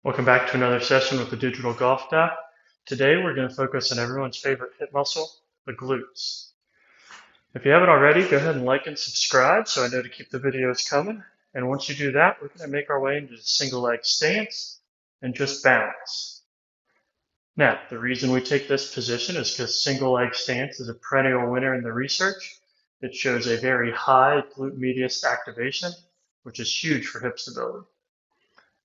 Welcome back to another session with the Digital Golf Doc. Today we're going to focus on everyone's favorite hip muscle, the glutes. If you haven't already, go ahead and like and subscribe so I know to keep the videos coming. And once you do that, we're going to make our way into the single leg stance and just balance. Now, the reason we take this position is because single leg stance is a perennial winner in the research. It shows a very high glute medius activation, which is huge for hip stability.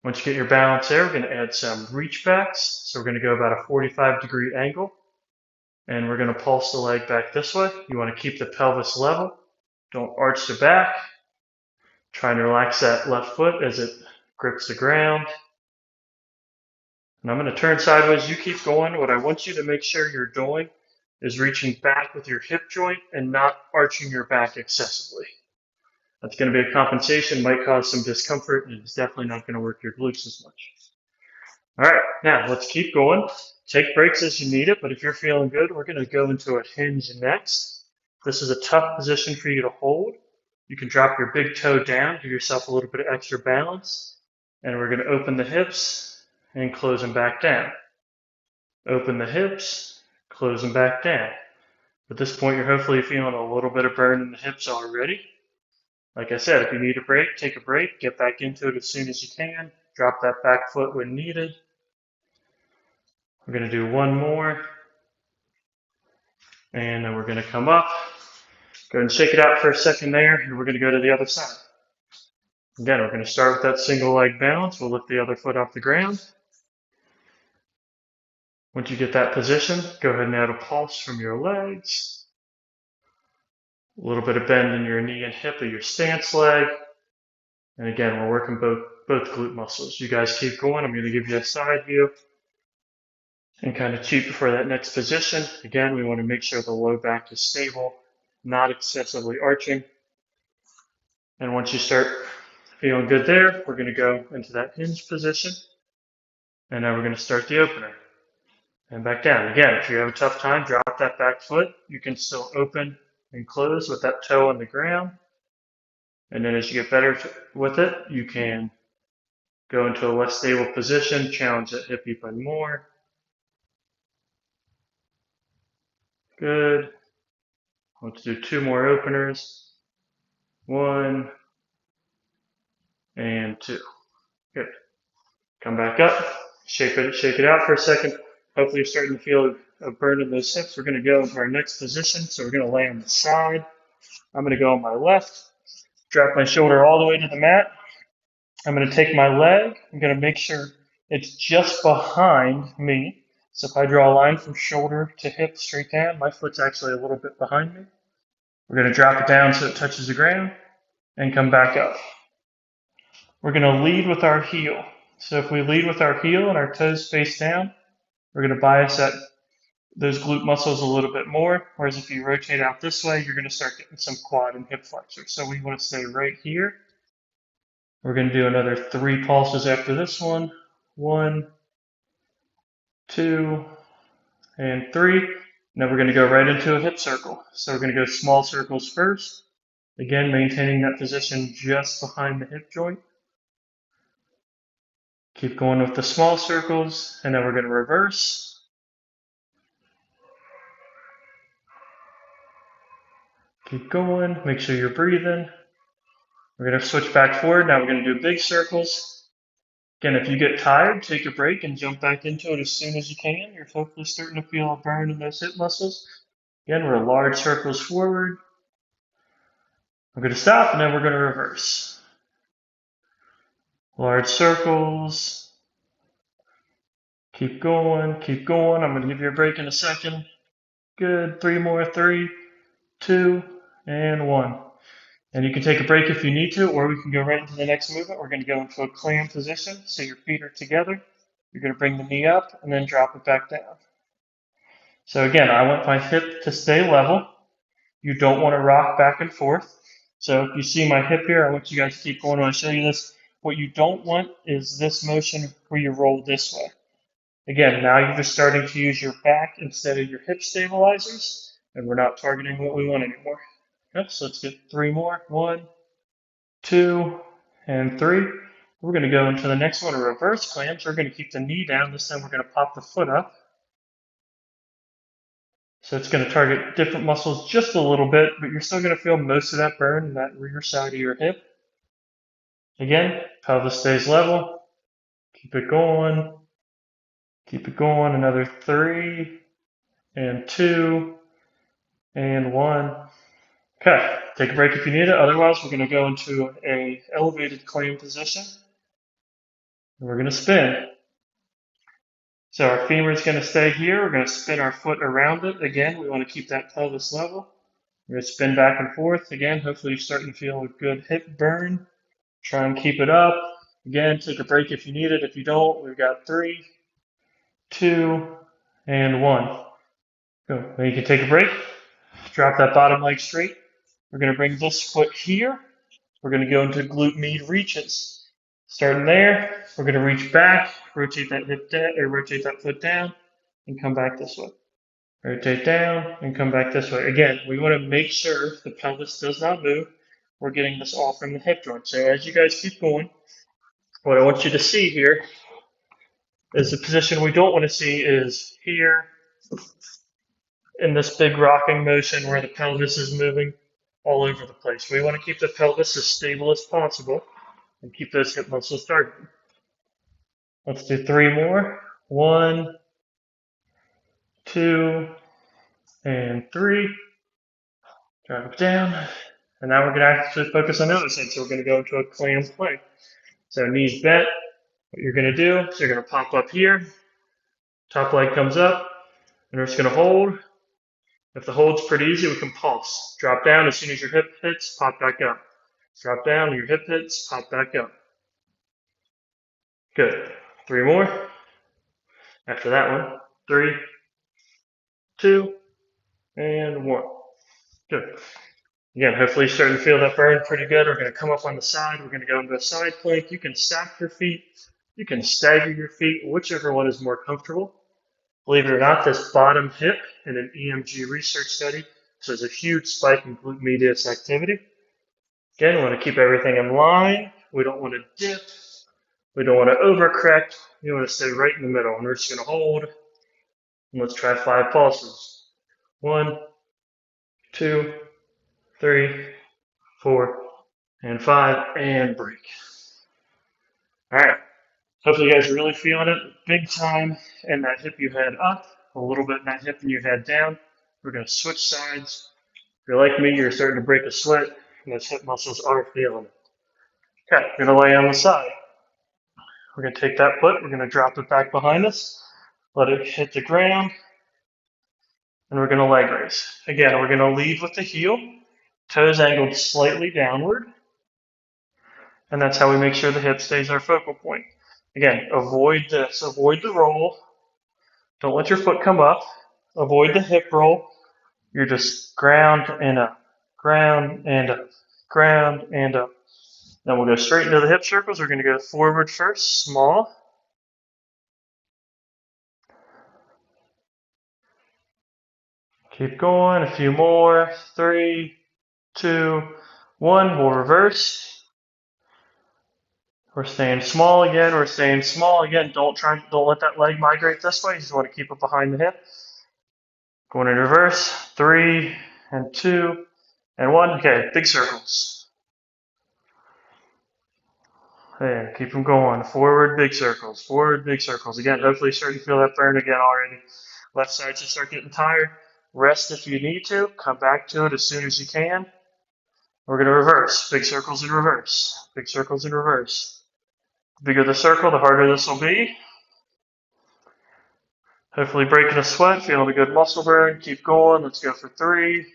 Once you get your balance there, we're going to add some reach backs. So we're going to go about a 45-degree angle, and we're going to pulse the leg back this way. You want to keep the pelvis level. Don't arch the back. Try and relax that left foot as it grips the ground. And I'm going to turn sideways. You keep going. What I want you to make sure you're doing is reaching back with your hip joint and not arching your back excessively. That's going to be a compensation, might cause some discomfort, and it's definitely not going to work your glutes as much. All right, now let's keep going. Take breaks as you need it, but if you're feeling good, we're going to go into a hinge next. This is a tough position for you to hold. You can drop your big toe down, give yourself a little bit of extra balance, and we're going to open the hips and close them back down. Open the hips, close them back down. At this point, you're hopefully feeling a little bit of burn in the hips already. Like I said, if you need a break, take a break, get back into it as soon as you can. Drop that back foot when needed. We're going to do one more. And then we're going to come up. Go ahead and shake it out for a second there, and we're going to go to the other side. Again, we're going to start with that single leg balance. We'll lift the other foot off the ground. Once you get that position, go ahead and add a pulse from your legs. A little bit of bend in your knee and hip of your stance leg. And again, we're working both glute muscles. You guys keep going. I'm going to give you a side view and kind of cheat before that next position. Again, we want to make sure the low back is stable, not excessively arching. And once you start feeling good there, we're going to go into that hinge position. And now we're going to start the opener. And back down. Again, if you have a tough time, drop that back foot. You can still open and close with that toe on the ground. And then as you get better with it, you can go into a less stable position, challenge that hip even more. Good. Let's do two more openers. 1 and 2. Good. Come back up. Shake it out for a second. Hopefully you're starting to feel a burn in those hips. We're going to go into our next position. So we're going to lay on the side. I'm going to go on my left. Drop my shoulder all the way to the mat. I'm going to take my leg. I'm going to make sure it's just behind me. So if I draw a line from shoulder to hip straight down, my foot's actually a little bit behind me. We're going to drop it down so it touches the ground and come back up. We're going to lead with our heel. So if we lead with our heel and our toes face down, we're going to bias those glute muscles a little bit more. Whereas if you rotate out this way, you're going to start getting some quad and hip flexors. So we want to stay right here. We're going to do another 3 pulses after this one. 1, 2, and 3. Now we're going to go right into a hip circle. So we're going to go small circles first. Again, maintaining that position just behind the hip joint. Keep going with the small circles, and then we're going to reverse. Keep going. Make sure you're breathing. We're going to switch back forward. Now we're going to do big circles. Again, if you get tired, take a break and jump back into it as soon as you can. You're hopefully starting to feel a burn in those hip muscles. Again, we're large circles forward. We're going to stop, and then we're going to reverse. Large circles. Keep going, keep going. I'm going to give you a break in a second. Good. 3 more. 3, 2, and 1. And you can take a break if you need to, or we can go right into the next movement. We're going to go into a clam position, so your feet are together. You're going to bring the knee up and then drop it back down. So again, I want my hip to stay level. You don't want to rock back and forth. So if you see my hip here, I want you guys to keep going when I show you this. What you don't want is this motion where you roll this way. Again, now you're just starting to use your back instead of your hip stabilizers, and we're not targeting what we want anymore. Okay, so let's get 3 more. 1, 2, and 3. We're going to go into the next one, a reverse clam. So we're going to keep the knee down. This time we're going to pop the foot up. So it's going to target different muscles just a little bit, but you're still going to feel most of that burn in that rear side of your hip. Again, pelvis stays level. Keep it going. Keep it going. Another 3 and 2 and 1. Okay, take a break if you need it. Otherwise, we're going to go into a elevated clam position. And we're going to spin. So our femur is going to stay here. We're going to spin our foot around it. Again, we want to keep that pelvis level. We're going to spin back and forth. Again, hopefully you're starting to feel a good hip burn. Try and keep it up. Again, take a break if you need it. If you don't, we've got 3, 2, and 1. Go. Then you can take a break. Drop that bottom leg straight. We're going to bring this foot here. We're going to go into glute med reaches. Starting there, we're going to reach back, rotate that hip down, or rotate that foot down, and come back this way. Rotate down and come back this way. Again, we want to make sure the pelvis does not move. We're getting this all from the hip joint. So as you guys keep going, what I want you to see here is the position we don't want to see is here in this big rocking motion where the pelvis is moving all over the place. We want to keep the pelvis as stable as possible and keep those hip muscles targeted. Let's do 3 more. 1, 2, and 3. Drop it down. And now we're going to actually focus on the other side. So we're going to go into a clam plank. So knees bent. What you're going to do is you're going to pop up here. Top leg comes up. And we're just going to hold. If the hold's pretty easy, we can pulse. Drop down as soon as your hip hits, pop back up. Drop down, your hip hits, pop back up. Good. 3 more. After that one, 3, 2, and 1. Good. Again, hopefully you're starting to feel that burn pretty good. We're going to come up on the side. We're going to go into a side plank. You can stack your feet. You can stagger your feet, whichever one is more comfortable. Believe it or not, this bottom hip in an EMG research study shows a huge spike in glute medius activity. Again, we want to keep everything in line. We don't want to dip. We don't want to overcorrect. We want to stay right in the middle. And we're just going to hold. And let's try 5 pulses. 1, 2, 3, 4, and 5, and break. All right. Hopefully you guys are really feeling it big time in that hip you had up, a little bit in that hip and you had down. We're going to switch sides. If you're like me, you're starting to break a sweat, and those hip muscles are feeling it. Okay, we're going to lay on the side. We're going to take that foot, we're going to drop it back behind us, let it hit the ground, and we're going to leg raise. Again, we're going to lead with the heel, toes angled slightly downward, and that's how we make sure the hip stays our focal point. Again, avoid this, avoid the roll. Don't let your foot come up. Avoid the hip roll. You're just ground and up, ground and up, ground and up. Then we'll go straight into the hip circles. We're going to go forward first, small. Keep going, a few more. 3, 2, 1. We'll reverse. We're staying small again. We're staying small again. Don't let that leg migrate this way. You just want to keep it behind the hip. Going in reverse. 3 and 2 and 1. Okay, big circles. And keep them going. Forward, big circles. Forward, big circles. Again, hopefully you're starting to feel that burn again already. Left side should start getting tired. Rest if you need to. Come back to it as soon as you can. We're going to reverse. Big circles in reverse. Big circles in reverse. The bigger the circle, the harder this will be. Hopefully breaking a sweat, feeling a good muscle burn. Keep going. Let's go for 3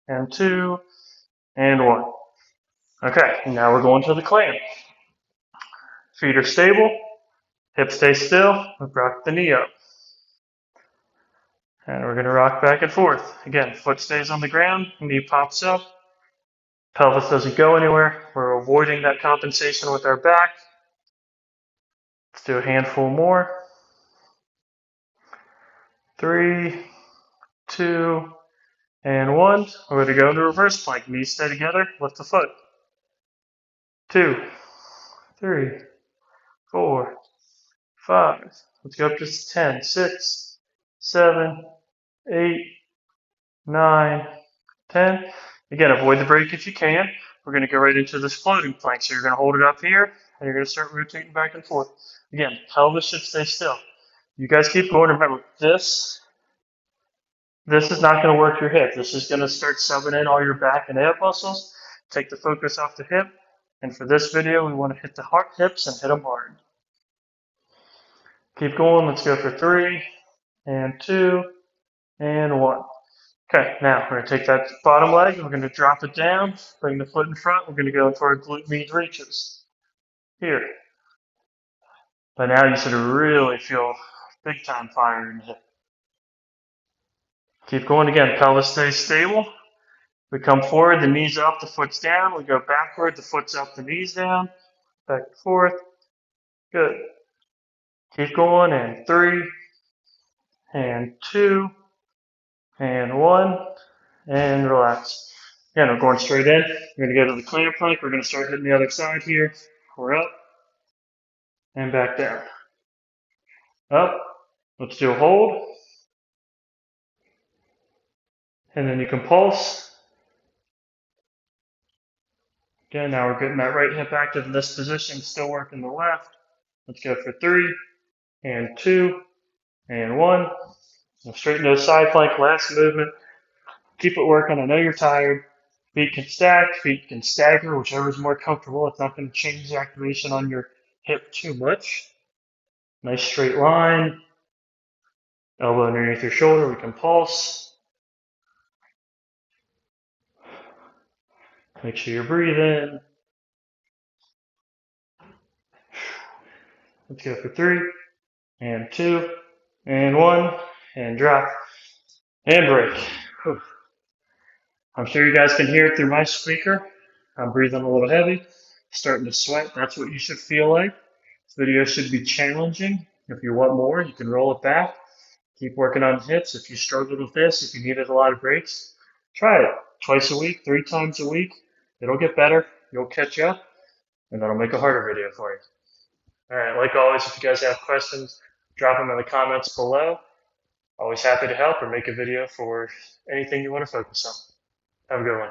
and 2 and 1. Okay, now we're going to the clam. Feet are stable. Hips stay still. We rock the knee up. And we're going to rock back and forth. Again, foot stays on the ground, knee pops up. Pelvis doesn't go anywhere. We're avoiding that compensation with our back. Let's do a handful more. 3, 2, and 1. We're going to go into reverse plank. Knees stay together. Lift the foot. 2, 3, 4, 5. Let's go up to 10. 6, 7, 8, 9, 10. Again, avoid the break if you can. We're going to go right into this floating plank. So you're going to hold it up here, and you're going to start rotating back and forth. Again, pelvis should stay still. You guys keep going. Remember, this is not going to work your hip. This is going to start subbing in all your back and ab muscles. Take the focus off the hip. And for this video, we want to hit the hips and hit them hard. Keep going. Let's go for 3, and 2, and 1. Okay, now we're going to take that bottom leg, and we're going to drop it down, bring the foot in front. We're going to go into our glute med reaches. Here. By now you should really feel big time fire in the hip. Keep going again. Pelvis stays stable. We come forward, the knees up, the foot's down. We go backward, the foot's up, the knees down. Back and forth. Good. Keep going, and 3, and 2, and 1, and relax. Again, we're going straight in. We're going to go to the clam plank. We're going to start hitting the other side here. We're up, and back down. Up. Let's do a hold. And then you can pulse. Again, now we're getting that right hip active in this position, still working the left. Let's go for 3, and 2, and 1. Now straighten those side plank, last movement. Keep it working. I know you're tired. Feet can stack, feet can stagger, whichever is more comfortable. It's not going to change the activation on your hip too much. Nice straight line. Elbow underneath your shoulder. We can pulse. Make sure you breathe in. Let's go for 3, and 2, and 1, and drop, and break. Whew. I'm sure you guys can hear it through my speaker. I'm breathing a little heavy, starting to sweat. That's what you should feel like. This video should be challenging. If you want more, you can roll it back. Keep working on hips. If you struggled with this, if you needed a lot of breaks, try it. Twice a week, 3 times a week. It'll get better. You'll catch up, and then I'll make a harder video for you. All right, like always, if you guys have questions, drop them in the comments below. Always happy to help or make a video for anything you want to focus on. Have a good one.